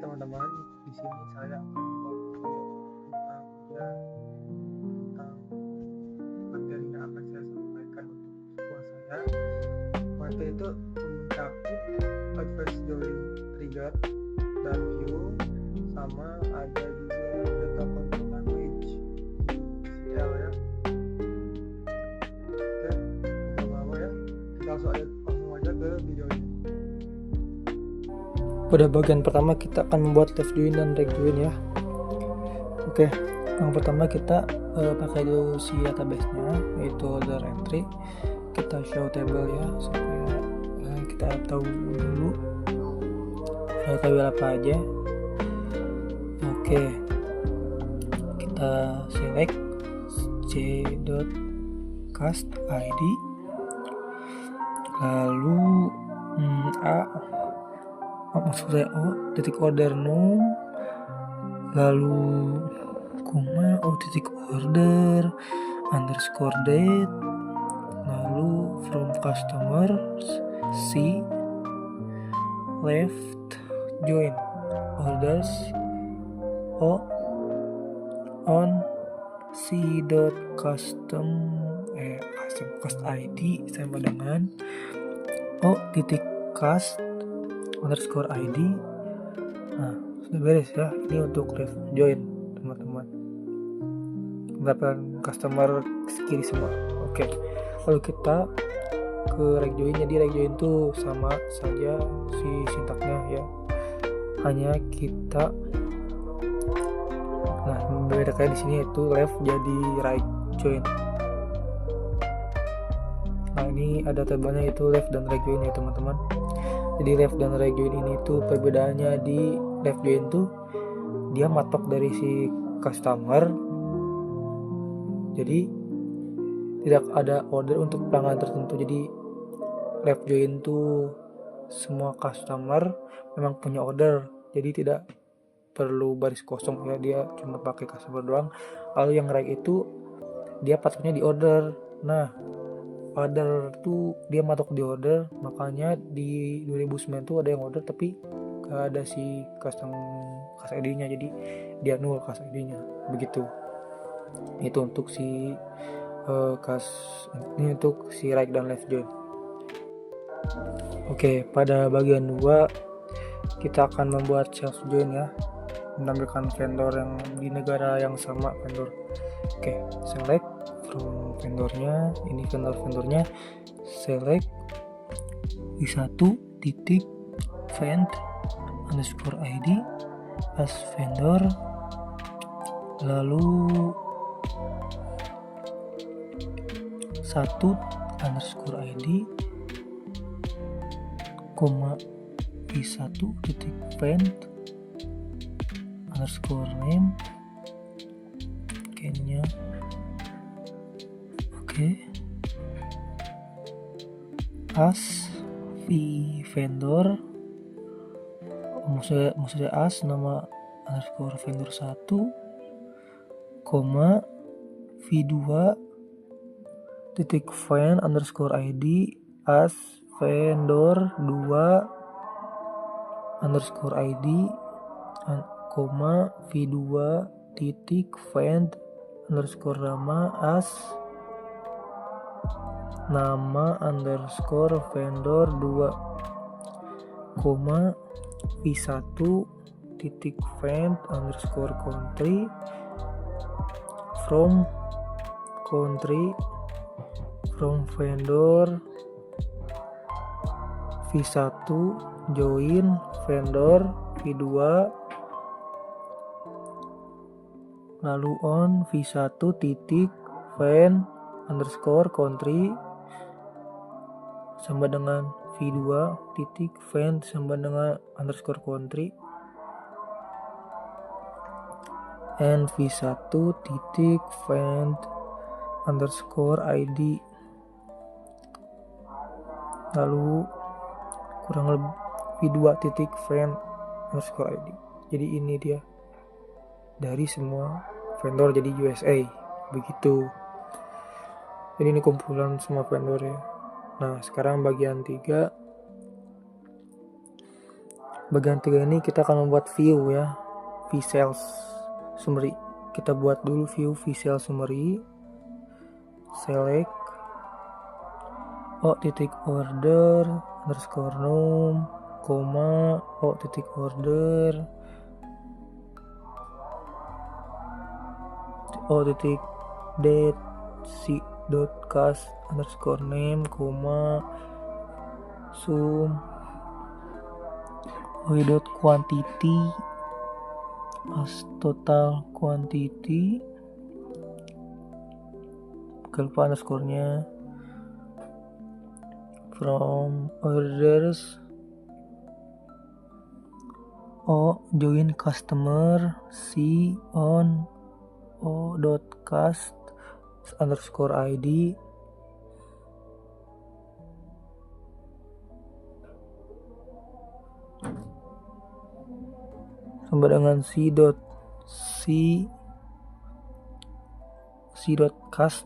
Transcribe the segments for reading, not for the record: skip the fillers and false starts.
teman-teman, di sini saya akan membuat video tentang materi yang akan saya sampaikan untuk sekolah saya. Materi itu mencakup advanced join trigger dan view, sama ada juga data control language DCL ya. Oke, kita lama ya, kita langsung aja ke videonya. Pada bagian pertama kita akan membuat left join dan right join ya. Oke, yang pertama kita pakai dulu si database-nya, yaitu order entry. Kita show table ya, supaya kita tahu dulu table apa aja. Oke, kita select c.cast id, lalu maksudnya titik order num, lalu koma titik order underscore date, lalu from customers c left join orders on c.custom cast id sama dengan titik cast underscore id. Nah, sudah beres ya. Ini untuk left join teman-teman, pendapat customer kiri semua. Oke, lalu kita ke right join. Jadi right join itu sama saja si sintaknya ya, hanya kita membedakan di sini itu left jadi right join. Nah, ini ada tabelnya itu left dan right join ya teman-teman. Jadi left dan right join ini tuh perbedaannya di left join tuh dia matok dari si customer, jadi tidak ada order untuk pelanggan tertentu. Jadi left join tuh semua customer memang punya order, jadi tidak perlu baris kosong ya, dia cuma pakai customer doang. Lalu yang right itu dia patoknya di order. Nah, order tuh dia matok di order, makanya di 2009 tuh ada yang order tapi gak ada si custom cast ID nya, jadi dia nol cast ID nya begitu. Itu untuk si ini untuk si right dan left join. Oke, pada bagian 2 kita akan membuat self join ya, menampilkan vendor yang di negara yang sama vendor. Oke, select from vendornya, ini vendornya, select i1 titik vend underscore id as vendor, lalu 1 underscore id koma i1 titik vend underscore name Kenya. Oke, as vendor, maksudnya as nama underscore vendor 1 koma v2 titik vend underscore id as vendor 2 underscore id koma v2 titik vend underscore nama underscore vendor 2 koma v1 titik vend underscore country from vendor v1 join vendor v2, lalu on v1 titik vend underscore country sama dengan v2 titik vend sama dengan underscore country, and v1 titik vend underscore id, lalu kurang lebih v2 titik vend underscore id. Jadi ini dia dari semua vendor jadi USA begitu. Jadi ini kumpulan semua vendor ya. Nah, sekarang bagian 3 bagian 3 ini kita akan membuat view ya, vSales summary. Kita buat dulu view vSales summary. Select o.order underscore num, koma o.order o.date c.cast underscore name, koma sum quantity as total quantity, bukan lupa underscore-nya, from orders o join customer c on o.cast underscore id, sama dengan c.cast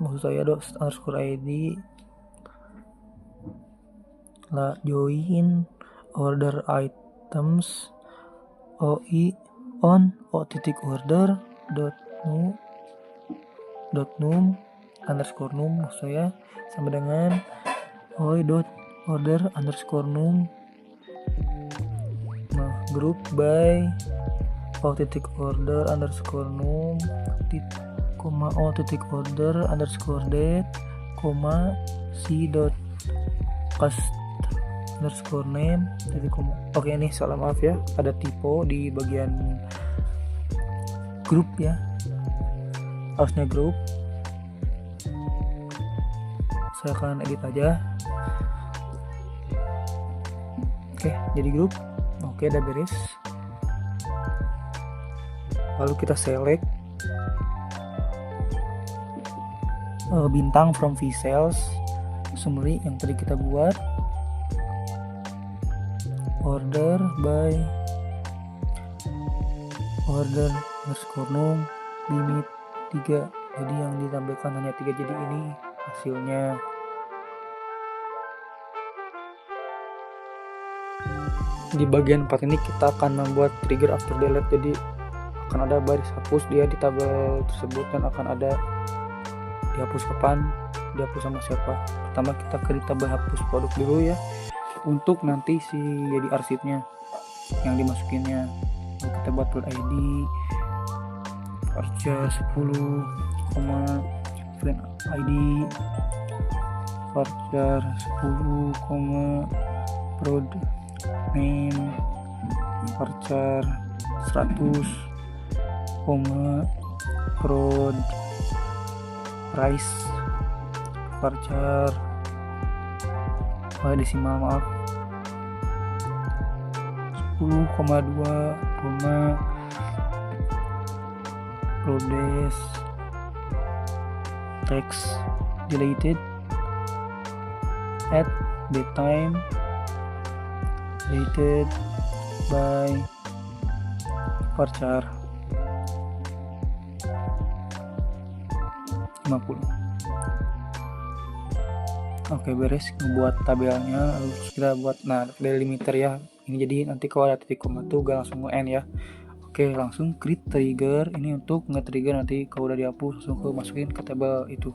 maksud saya underscore id lah, join order items oi on o.order num underscore num maksud saya, sama dengan oi.order underscore num. Nah, group by o.order underscore num koma o.order underscore date, koma c.cast underscore name, jadi koma. Oke, ini salah maaf ya, ada typo di bagian grup ya, harusnya grup. Saya akan edit aja. Oke, jadi grup. Oke, udah beres. Lalu kita select bintang from vSales summary yang tadi kita buat, order by order underscore num limit 3, jadi yang ditampilkan hanya 3, jadi ini hasilnya. Di bagian 4 ini kita akan membuat trigger after delete, jadi akan ada baris hapus dia di tabel tersebut dan akan ada dihapus kapan, dihapus sama siapa. Pertama kita ke tabel hapus produk dulu ya, untuk nanti jadi arsipnya yang dimasukinnya. Lalu kita buat produk ID varchar 10, friend ID varchar 10, prod name varchar 100, prod price varchar desimal maaf 10,2, prodes text deleted at the time deleted by varchar 50. Oke, beres membuat tabelnya. Lalu kita buat delimiter ya. Ini jadi nanti kalau ada titik koma tuh gak langsung nge-end ya. Oke, langsung create trigger. Ini untuk nge-trigger nanti kalau udah dihapus langsung masukin ke tabel itu.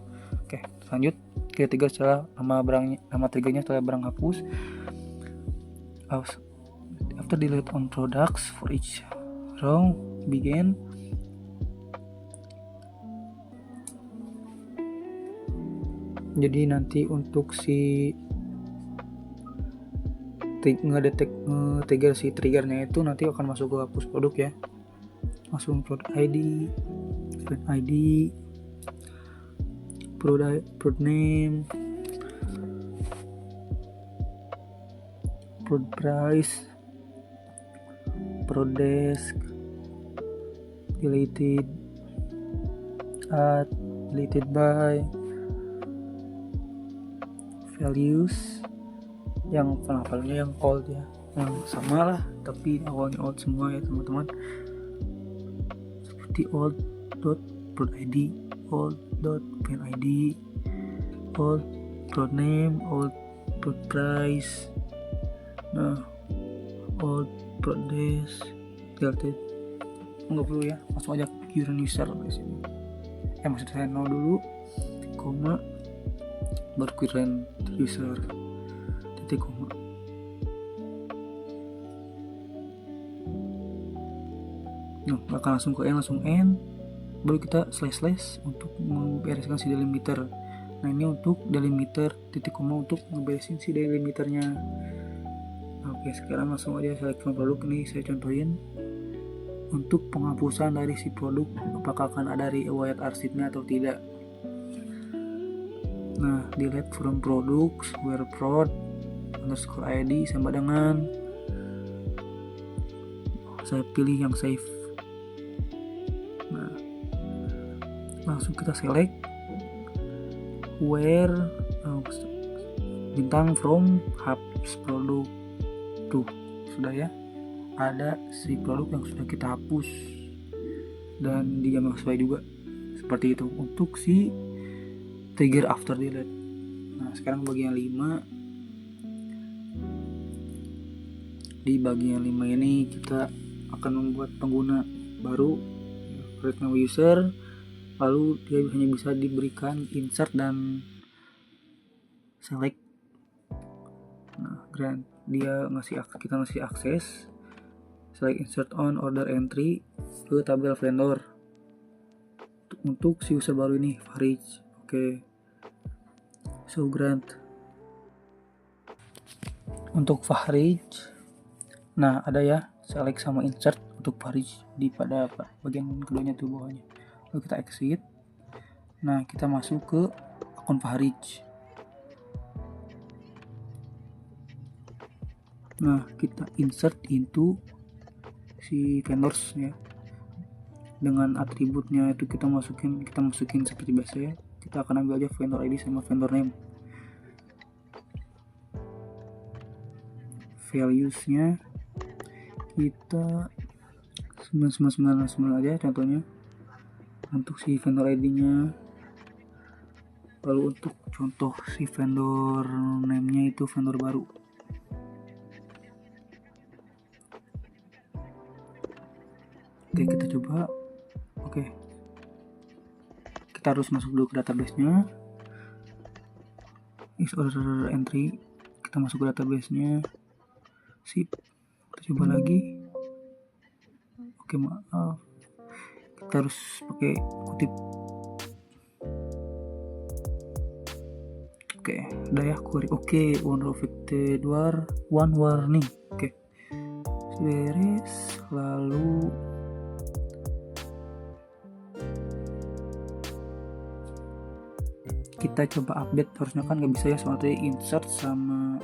Oke, lanjut create trigger setelah nama triggernya setelah barang hapus. After delete on products for each row begin. Jadi nanti untuk si trigger si triggernya itu nanti akan masuk ke hapus produk ya. Langsung produk ID, friend ID, prod name, prod price, prod desk, deleted at, deleted by, values yang value yang old ya, yang sama lah tapi awalnya old semua ya teman-teman, seperti old.prod ID, old.friend ID, old prod name, old prod price, old Progress delete nggak perlu ya, langsung aja current user di sini. Maksud saya 0 dulu, koma, baru current user, titik koma. Nah, akan langsung ke n, baru kita slash untuk membereskan si delimiter. Nah, ini untuk delimiter, titik koma untuk ngeberesin si delimiternya. Oke, sekarang langsung aja select from produk. Ini saya contohin untuk penghapusan dari si produk, apakah akan ada riwayat arsipnya atau tidak. Nah, delete from products where prod underscore id sama dengan, saya pilih yang save. Nah, langsung kita select where bintang from hapus produk. Tuh, sudah ya, ada si produk yang sudah kita hapus dan dia sesuai juga seperti itu untuk si trigger after delete. Nah, sekarang bagian 5. Di bagian 5 ini kita akan membuat pengguna baru, create new user, lalu dia hanya bisa diberikan insert dan select. Nah, grant dia kita ngasih akses select insert on order entry ke tabel vendor untuk si user baru ini Fahrij. Oke. So grant untuk Fahrij. Nah, ada ya select sama insert untuk Fahrij di pada bagian keduanya tuh bawahnya. Lalu kita exit. Nah, kita masuk ke akun Fahrij. Nah, kita insert into si vendors ya, dengan atributnya itu kita masukin seperti biasa ya. Kita akan ambil aja vendor ID sama vendor name. Values-nya kita 9999 aja contohnya untuk si vendor ID-nya. Lalu untuk contoh si vendor name-nya itu vendor baru. Oke, kita coba. Oke, kita harus masuk dulu ke database-nya. Is order entry, kita masuk ke database-nya. Sip, kita coba lagi. Oke, maaf, kita harus pakai kutip. Oke, udah ya query. Oke, one affected one warning. Oke, beres. Lalu kita coba update, harusnya kan nggak bisa ya, soalnya insert sama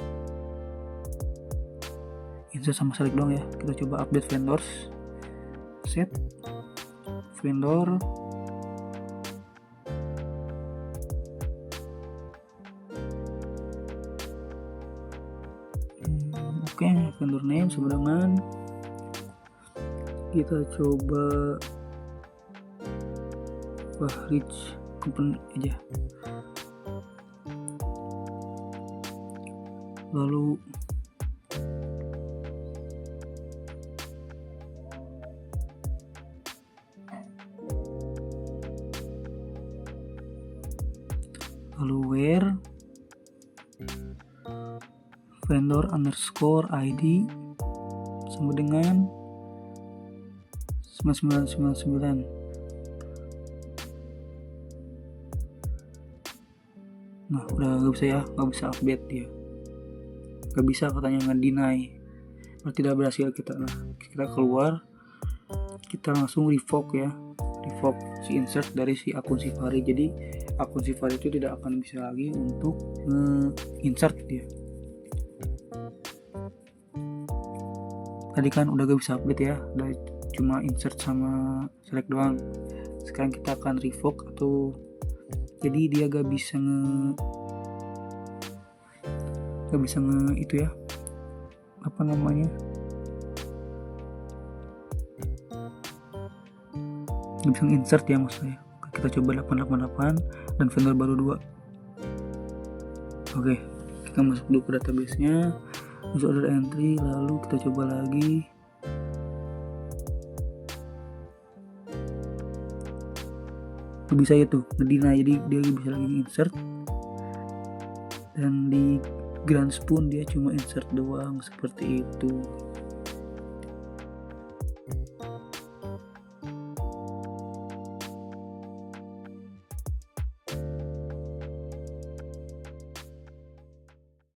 select doang ya. Kita coba update vendors, set vendor, oke, vendor name sama dengan, kita coba Fahrij company aja. Lalu where vendor underscore ID sama dengan 9999. Nah, udah nggak bisa update dia, nggak bisa katanya, nge-deny, tidak berhasil kita. Nah, kita keluar, kita langsung revoke si insert dari si akun si Fahrij. Jadi akun si Fahrij itu tidak akan bisa lagi untuk nge-insert dia. Tadi kan udah gak bisa update ya, udah cuma insert sama select doang. Sekarang kita akan revoke, atau jadi dia gak bisa itu ya, apa namanya, gak bisa insert ya maksudnya. Kita coba 888 dan vendor baru 2. Oke, kita masuk dulu ke database nya, masuk order entry, lalu kita coba lagi bisa itu ngedeny, jadi dia bisa lagi insert, dan di Grand Spoon dia cuma insert doang seperti itu.